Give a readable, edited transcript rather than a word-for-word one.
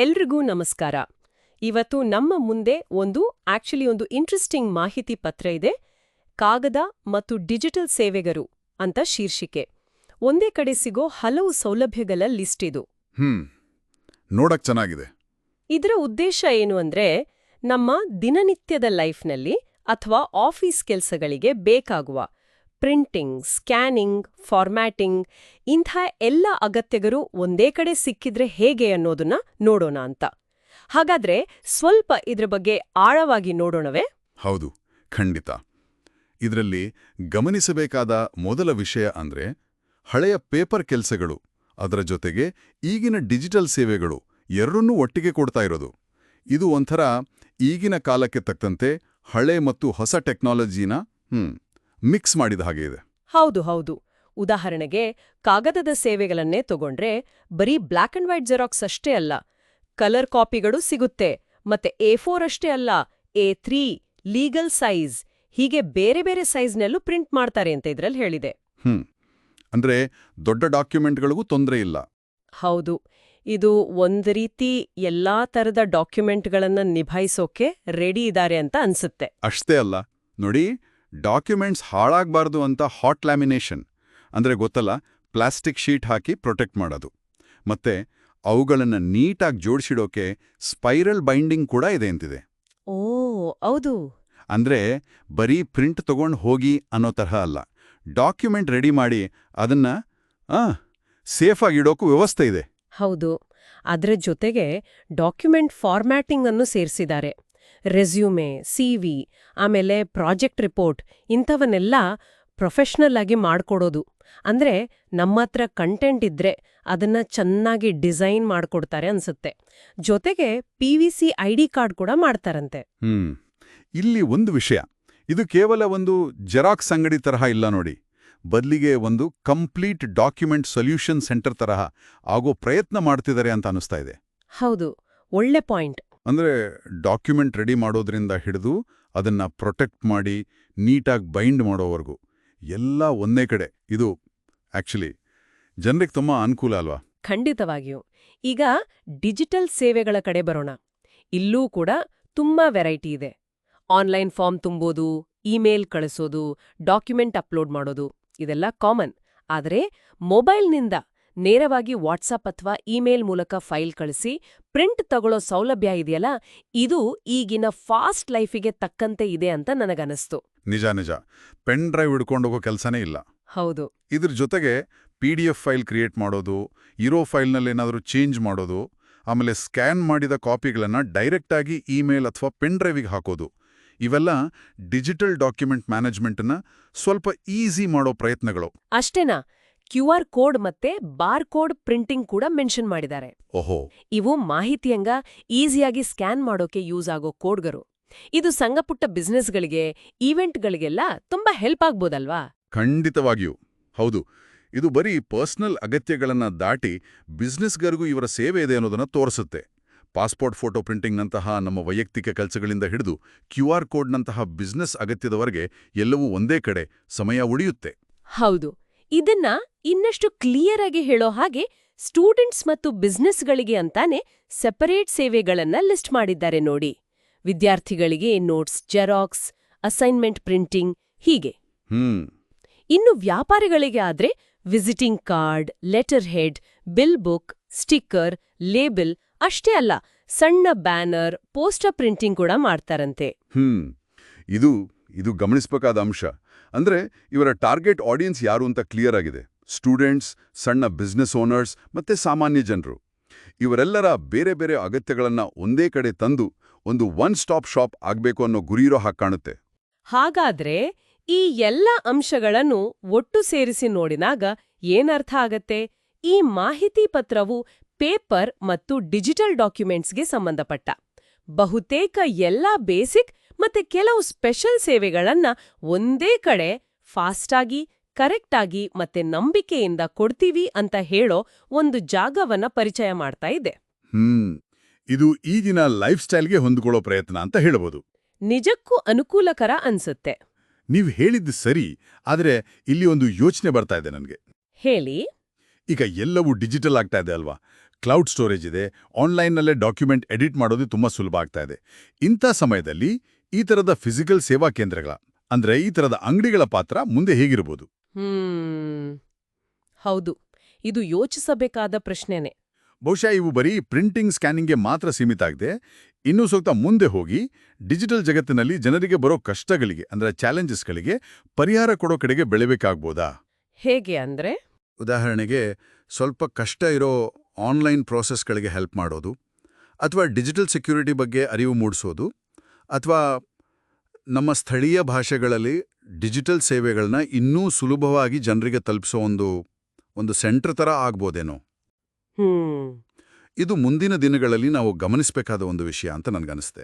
ಎಲ್ರಿಗೂ ನಮಸ್ಕಾರ. ಇವತ್ತು ನಮ್ಮ ಮುಂದೆ ಒಂದು ಇಂಟ್ರೆಸ್ಟಿಂಗ್ ಮಾಹಿತಿ ಪತ್ರ ಇದೆ. ಕಾಗದ ಮತ್ತು ಡಿಜಿಟಲ್ ಸೇವೆಗರು ಅಂತ ಶೀರ್ಷಿಕೆ. ಒಂದೇ ಕಡೆ ಸಿಗೋ ಹಲವು ಸೌಲಭ್ಯಗಳ ಲಿಸ್ಟ್ ಇದು. ನೋಡಕ್ ಚೆನ್ನಾಗಿದೆ. ಇದರ ಉದ್ದೇಶ ಏನು ಅಂದ್ರೆ, ನಮ್ಮ ದಿನನಿತ್ಯದ ಲೈಫ್ನಲ್ಲಿ ಅಥವಾ ಆಫೀಸ್ ಕೆಲಸಗಳಿಗೆ ಬೇಕಾಗುವ ಪ್ರಿಂಟಿಂಗ್, ಸ್ಕ್ಯಾನಿಂಗ್, ಫಾರ್ಮ್ಯಾಟಿಂಗ್ ಇಂಥ ಎಲ್ಲ ಅಗತ್ಯಗಳು ಒಂದೇ ಕಡೆ ಸಿಕ್ಕಿದ್ರೆ ಹೇಗೆ ಅನ್ನೋದನ್ನ ನೋಡೋಣ ಅಂತ. ಹಾಗಾದ್ರೆ ಸ್ವಲ್ಪ ಇದ್ರ ಬಗ್ಗೆ ಆಳವಾಗಿ ನೋಡೋಣವೇ? ಹೌದು, ಖಂಡಿತ. ಇದರಲ್ಲಿ ಗಮನಿಸಬೇಕಾದ ಮೊದಲ ವಿಷಯ ಅಂದ್ರೆ ಹಳೆಯ ಪೇಪರ್ ಕೆಲಸಗಳು, ಅದರ ಜೊತೆಗೆ ಈಗಿನ ಡಿಜಿಟಲ್ ಸೇವೆಗಳು ಎರಡನ್ನೂ ಒಟ್ಟಿಗೆ ಕೊಡ್ತಾ ಇರೋದು. ಇದು ಒಂಥರ ಈಗಿನ ಕಾಲಕ್ಕೆ ತಕ್ಕಂತೆ ಹಳೆ ಮತ್ತು ಹೊಸ ಟೆಕ್ನಾಲಜಿನ ಮಿಕ್ಸ್ ಮಾಡಿದ ಹಾಗೆ ಇದೆ. ಹೌದು. ಉದಾಹರಣೆಗೆ ಕಾಗದದ ಸೇವೆಗಳನ್ನೇ ತಗೊಂಡ್ರೆ ಬರೀ ಬ್ಲ್ಯಾಕ್ ಅಂಡ್ ವೈಟ್ ಜೆರಾಕ್ಸ್ ಅಷ್ಟೇ ಅಲ್ಲ, ಕಲರ್ ಕಾಪಿಗಳು ಸಿಗುತ್ತೆ. ಮತ್ತೆ A4 ಅಷ್ಟೇ ಅಲ್ಲ, A3, ಲೀಗಲ್ ಸೈಜ್, ಹೀಗೆ ಬೇರೆ ಬೇರೆ ಸೈಜ್ನಲ್ಲೂ ಪ್ರಿಂಟ್ ಮಾಡ್ತಾರೆ ಅಂತ ಇದ್ರಲ್ಲಿ ಹೇಳಿದೆ. ಅಂದ್ರೆ ದೊಡ್ಡ ಡಾಕ್ಯುಮೆಂಟ್ಗಳಿಗೂ ತೊಂದರೆ ಇಲ್ಲ. ಹೌದು, ಇದು ಒಂದು ರೀತಿ ಎಲ್ಲಾ ತರದ ಡಾಕ್ಯುಮೆಂಟ್ಗಳನ್ನ ನಿಭಾಯಿಸೋಕೆ ರೆಡಿ ಇದ್ದಾರೆ ಅಂತ ಅನ್ಸುತ್ತೆ. ಅಷ್ಟೇ ಅಲ್ಲ, ನೋಡಿ, ಡಾಕ್ಯುಮೆಂಟ್ಸ್ ಹಾಳಾಗಬಾರ್ದು ಅಂತ ಹಾಟ್ ಲ್ಯಾಮಿನೇಷನ್ ಅಂದ್ರೆ ಗೊತ್ತಲ್ಲ, ಪ್ಲಾಸ್ಟಿಕ್ ಶೀಟ್ ಹಾಕಿ ಪ್ರೊಟೆಕ್ಟ್ ಮಾಡೋದು. ಮತ್ತೆ ಅವುಗಳನ್ನು ನೀಟಾಗಿ ಜೋಡಿಸಿಡೋಕೆ ಸ್ಪೈರಲ್ ಬೈಂಡಿಂಗ್ ಕೂಡ ಇದೆ ಅಂತಿದೆ. ಓ ಹೌದು. ಅಂದ್ರೆ ಬರೀ ಪ್ರಿಂಟ್ ತಗೊಂಡು ಹೋಗಿ ಅನ್ನೋ ತರಹ ಅಲ್ಲ, ಡಾಕ್ಯುಮೆಂಟ್ ರೆಡಿ ಮಾಡಿ ಅದನ್ನ ಸೇಫಾಗಿ ಇಡೋಕು ವ್ಯವಸ್ಥೆ ಇದೆ. ಹೌದು, ಅದರ ಜೊತೆಗೆ ಡಾಕ್ಯುಮೆಂಟ್ ಫಾರ್ಮ್ಯಾಟಿಂಗ್ ಅನ್ನು ಸೇರಿಸಿದ್ದಾರೆ. ರೆಸ್ಯೂಮೆ, CV, ಆಮೇಲೆ ಪ್ರಾಜೆಕ್ಟ್ ರಿಪೋರ್ಟ್ ಇಂಥವನ್ನೆಲ್ಲ ಪ್ರೊಫೆಷನಲ್ ಆಗಿ ಮಾಡ್ಕೊಡೋದು. ಅಂದ್ರೆ ನಮ್ಮತ್ರ ಕಂಟೆಂಟ್ ಇದ್ರೆ ಅದನ್ನ ಚೆನ್ನಾಗಿ ಡಿಸೈನ್ ಮಾಡ್ಕೊಡ್ತಾರೆ ಅನ್ಸುತ್ತೆ. ಜೊತೆಗೆ PVC ID ಕಾರ್ಡ್ ಕೂಡ ಮಾಡ್ತಾರಂತೆ. ಇಲ್ಲಿ ಒಂದು ವಿಷಯ, ಇದು ಕೇವಲ ಒಂದು ಜೆರಾಕ್ಸ್ ಅಂಗಡಿ ತರಹ ಇಲ್ಲ ನೋಡಿ, ಬದಲಿಗೆ ಒಂದು ಕಂಪ್ಲೀಟ್ ಡಾಕ್ಯುಮೆಂಟ್ ಸೊಲ್ಯೂಷನ್ ಸೆಂಟರ್ ತರಹ ಆಗೋ ಪ್ರಯತ್ನ ಮಾಡ್ತಿದ್ದಾರೆ ಅಂತ ಅನಿಸ್ತಾ ಇದೆ. ಹೌದು, ಒಳ್ಳೆ ಪಾಯಿಂಟ್. ಅಂದ್ರೆ ಡಾಕ್ಯುಮೆಂಟ್ ರೆಡಿ ಮಾಡೋದ್ರಿಂದ ಹಿಡಿದು ಅದನ್ನ ಪ್ರೊಟೆಕ್ಟ್ ಮಾಡಿ ನೀಟಾಗಿ ಬೈಂಡ್ ಮಾಡೋವರೆಗೂ ಎಲ್ಲ ಒಂದೇ ಕಡೆ. ಇದು ಆಕ್ಚುಲಿ ಜನರಿಗೆ ತುಂಬಾ ಅನುಕೂಲ ಅಲ್ವಾ? ಖಂಡಿತವಾಗಿಯೂ. ಈಗ ಡಿಜಿಟಲ್ ಸೇವೆಗಳ ಕಡೆ ಬರೋಣ. ಇಲ್ಲೂ ಕೂಡ ತುಂಬಾ ವೆರೈಟಿ ಇದೆ. ಆನ್ಲೈನ್ ಫಾರ್ಮ್ ತುಂಬೋದು, ಇಮೇಲ್ ಕಳಿಸೋದು, ಡಾಕ್ಯುಮೆಂಟ್ ಅಪ್ಲೋಡ್ ಮಾಡೋದು, ಇದೆಲ್ಲ ಕಾಮನ್. ಆದರೆ ಮೊಬೈಲ್ನಿಂದ ನೇರವಾಗಿ ವಾಟ್ಸಪ್ ಅಥವಾ ಇಮೇಲ್ ಮೂಲಕ ಫೈಲ್ ಕಳಿಸಿ ಪ್ರಿಂಟ್ ತಗೊಳ್ಳೋ ಸೌಲಭ್ಯ ಇದೆಯಲ್ಲ, ಇದು ಈಗಿನ ಫಾಸ್ಟ್ ಲೈಫಿಗೆ ತಕ್ಕಂತೆ ಇದೆ ಅಂತ ನನಗನ್ನಿಸ್ತು. ನಿಜ. ಪೆನ್ ಡ್ರೈವ್ ಹಿಡ್ಕೊಂಡೋಗೋ ಕೆಲಸನೇ ಇಲ್ಲ. ಹೌದು. ಇದ್ರ ಜೊತೆಗೆ PDF ಫೈಲ್ ಕ್ರಿಯೇಟ್ ಮಾಡೋದು, ಇರೋ ಫೈಲ್ನಲ್ಲಿ ಏನಾದರೂ ಚೇಂಜ್ ಮಾಡೋದು, ಆಮೇಲೆ ಸ್ಕ್ಯಾನ್ ಮಾಡಿದ ಕಾಪಿಗಳನ್ನು ಡೈರೆಕ್ಟಾಗಿ ಇಮೇಲ್ ಅಥವಾ ಪೆನ್ ಡ್ರೈವಿಗೆ ಹಾಕೋದು, ಇವೆಲ್ಲ ಡಿಜಿಟಲ್ ಡಾಕ್ಯುಮೆಂಟ್ ಮ್ಯಾನೇಜ್ಮೆಂಟ್ನ ಸ್ವಲ್ಪ ಈಸಿ ಮಾಡೋ ಪ್ರಯತ್ನಗಳು. ಅಷ್ಟೇನಾ, QR ಕೋಡ್ ಮತ್ತೆ ಬಾರ್ ಕೋಡ್ ಪ್ರಿಂಟಿಂಗ್ ಕೂಡ ಮೆನ್ಷನ್ ಮಾಡಿದ್ದಾರೆ. ಓಹೋ, ಇವು ಮಾಹಿತಿಯಂಗ ಈಸಿಯಾಗಿ ಸ್ಕ್ಯಾನ್ ಮಾಡೋಕೆ ಯೂಸ್ ಆಗೋ ಕೋಡ್ಗರು. ಇದು ಸಣ್ಣಪುಟ್ಟ ಬಿಸ್ನೆಸ್ಗಳಿಗೆ, ಈವೆಂಟ್ಗಳಿಗೆಲ್ಲ ತುಂಬಾ ಹೆಲ್ಪ್ ಆಗ್ಬೋದಲ್ವಾ? ಖಂಡಿತವಾಗಿಯೂ ಹೌದು. ಇದು ಬರೀ ಪರ್ಸನಲ್ ಅಗತ್ಯಗಳನ್ನ ದಾಟಿ ಬಿಸ್ನೆಸ್ಗರಿಗೂ ಇವರ ಸೇವೆ ಇದೆ ಅನ್ನೋದನ್ನ ತೋರಿಸುತ್ತೆ. ಪಾಸ್ಪೋರ್ಟ್ ಫೋಟೋ ಪ್ರಿಂಟಿಂಗ್ನಂತಹ ನಮ್ಮ ವೈಯಕ್ತಿಕ ಕೆಲಸಗಳಿಂದ ಹಿಡಿದು QR ಕೋಡ್ನಂತಹ ಬಿಸ್ನೆಸ್ ಅಗತ್ಯದವರೆಗೆ ಎಲ್ಲವೂ ಒಂದೇ ಕಡೆ, ಸಮಯ ಉಳಿಯುತ್ತೆ. ಹೌದು. ಇದನ್ನ ಇನ್ನಷ್ಟು ಕ್ಲಿಯರ್ ಆಗಿ ಹೇಳೋ ಹಾಗೆ ಸ್ಟೂಡೆಂಟ್ಸ್ ಮತ್ತು ಬಿಸ್ನೆಸ್ಗಳಿಗೆ ಅಂತಾನೆ ಸೆಪರೇಟ್ ಸೇವೆಗಳನ್ನ ಲಿಸ್ಟ್ ಮಾಡಿದ್ದಾರೆ ನೋಡಿ. ವಿದ್ಯಾರ್ಥಿಗಳಿಗೆ ನೋಟ್ಸ್, ಜೆರಾಕ್ಸ್, ಅಸೈನ್ಮೆಂಟ್ ಪ್ರಿಂಟಿಂಗ್, ಹೀಗೆ. ಇನ್ನು ವ್ಯಾಪಾರಿಗಳಿಗೆ ಆದ್ರೆ visiting card, letter head, bill book, sticker, label ಅಷ್ಟೇ ಅಲ್ಲ, ಸಣ್ಣ ಬ್ಯಾನರ್, ಪೋಸ್ಟರ್ ಪ್ರಿಂಟಿಂಗ್ ಕೂಡ ಮಾಡ್ತಾರಂತೆ. ಇದು ಗಮನಿಸಬೇಕಾದ ಅಂಶ. ಅಂದ್ರೆ ಇವರ ಟಾರ್ಗೆಟ್ ಆಡಿಯನ್ಸ್ ಯಾರು ಅಂತ ಕ್ಲಿಯರ್ ಆಗಿದೆ. ಸ್ಟೂಡೆಂಟ್ಸ್, ಸಣ್ಣ ಬಿಸ್ನೆಸ್ ಓನರ್ಸ್ ಮತ್ತೆ ಸಾಮಾನ್ಯ ಜನರು. ಇವರೆಲ್ಲರ ಬೇರೆ ಬೇರೆ ಅಗತ್ಯಗಳನ್ನ ಒಂದೇ ಕಡೆ ತಂದು ಒಂದು ಒನ್ ಸ್ಟಾಪ್ ಶಾಪ್ ಆಗ್ಬೇಕು ಅನ್ನೋ ಗುರಿಯಿರೋ ಹಾಗೆ ಕಾಣುತ್ತೆ. ಹಾಗಾದ್ರೆ ಈ ಎಲ್ಲ ಅಂಶಗಳನ್ನು ಒಟ್ಟು ಸೇರಿಸಿ ನೋಡಿದಾಗ ಏನರ್ಥ ಆಗತ್ತೆ? ಈ ಮಾಹಿತಿ ಪತ್ರವು ಪೇಪರ್ ಮತ್ತು ಡಿಜಿಟಲ್ ಡಾಕ್ಯುಮೆಂಟ್ಸ್ಗೆ ಸಂಬಂಧಪಟ್ಟ ಬಹುತೇಕ ಎಲ್ಲಾ ಬೇಸಿಕ್ ಮತ್ತೆ ಕೆಲವು ಸ್ಪೆಷಲ್ ಸೇವೆಗಳನ್ನ ಒಂದೇ ಕಡೆ ಫಾಸ್ಟಾಗಿ, ಕರೆಕ್ಟಾಗಿ ಮತ್ತೆ ನಂಬಿಕೆಯಿಂದ ಕೊಡ್ತೀವಿ ಅಂತ ಹೇಳೋ ಒಂದು ಜಾಗವನ್ನ ಪರಿಚಯ ಮಾಡ್ತಾ ಇದೆ. ಇದು ಈಗಿನ ಲೈಫ್ ಸ್ಟೈಲ್ಗೆ ಹೊಂದಿಕೊಳ್ಳೋ ಪ್ರಯತ್ನ ಅಂತ ಹೇಳಬಹುದು. ನಿಜಕ್ಕೂ ಅನುಕೂಲಕರ ಅನ್ಸುತ್ತೆ. ನೀವು ಹೇಳಿದ್ದು ಸರಿ, ಆದರೆ ಇಲ್ಲಿ ಒಂದು ಯೋಚನೆ ಬರ್ತಾ ಇದೆ ನನಗೆ. ಹೇಳಿ. ಈಗ ಎಲ್ಲವೂ ಡಿಜಿಟಲ್ ಆಗ್ತಾ ಇದೆ ಅಲ್ವಾ? ಕ್ಲೌಡ್ ಸ್ಟೋರೇಜ್ ಇದೆ, ಆನ್ಲೈನ್ನಲ್ಲೇ ಡಾಕ್ಯುಮೆಂಟ್ ಎಡಿಟ್ ಮಾಡೋದು ತುಂಬ ಸುಲಭ ಆಗ್ತಾ ಇದೆ. ಇಂಥ ಸಮಯದಲ್ಲಿ ಈ ಥರದ ಫಿಸಿಕಲ್ ಸೇವಾ ಕೇಂದ್ರಗಳ ಅಂದ್ರೆ ಈ ಥರದ ಅಂಗಡಿಗಳ ಪಾತ್ರ ಮುಂದೆ ಹೇಗಿರ್ಬೋದು? ಹೌದು, ಇದು ಯೋಚಿಸಬೇಕಾದ ಪ್ರಶ್ನೆನೇ. ಬಹುಶಃ ಇವು ಬರೀ ಪ್ರಿಂಟಿಂಗ್ ಸ್ಕ್ಯಾನಿಂಗ್ಗೆ ಮಾತ್ರ ಸೀಮಿತ ಆಗದೆ ಇನ್ನೂ ಸ್ವಲ್ಪ ಮುಂದೆ ಹೋಗಿ ಡಿಜಿಟಲ್ ಜಗತ್ತಿನಲ್ಲಿ ಜನರಿಗೆ ಬರೋ ಕಷ್ಟಗಳಿಗೆ ಅಂದ್ರೆ ಚಾಲೆಂಜಸ್ಗಳಿಗೆ ಪರಿಹಾರ ಕೊಡೋ ಕಡೆಗೆ ಬೆಳಿಬೇಕಾಗ್ಬೋದಾ? ಹೇಗೆ ಅಂದ್ರೆ? ಉದಾಹರಣೆಗೆ ಸ್ವಲ್ಪ ಕಷ್ಟ ಇರೋ ಆನ್ಲೈನ್ ಪ್ರೋಸೆಸ್ಗಳಿಗೆ ಹೆಲ್ಪ್ ಮಾಡೋದು, ಅಥವಾ ಡಿಜಿಟಲ್ ಸೆಕ್ಯೂರಿಟಿ ಬಗ್ಗೆ ಅರಿವು ಮೂಡಿಸೋದು, ಅಥವಾ ನಮ್ಮ ಸ್ಥಳೀಯ ಭಾಷೆಗಳಲ್ಲಿ ಡಿಜಿಟಲ್ ಸೇವೆಗಳನ್ನ ಇನ್ನೂ ಸುಲಭವಾಗಿ ಜನರಿಗೆ ತಲುಪಿಸೋ ಒಂದು ಸೆಂಟರ್ ಥರ ಆಗ್ಬೋದೇನೋ. ಇದು ಮುಂದಿನ ದಿನಗಳಲ್ಲಿ ನಾವು ಗಮನಿಸಬೇಕಾದ ಒಂದು ವಿಷಯ ಅಂತ ನನಗನ್ನಿಸ್ತೆ.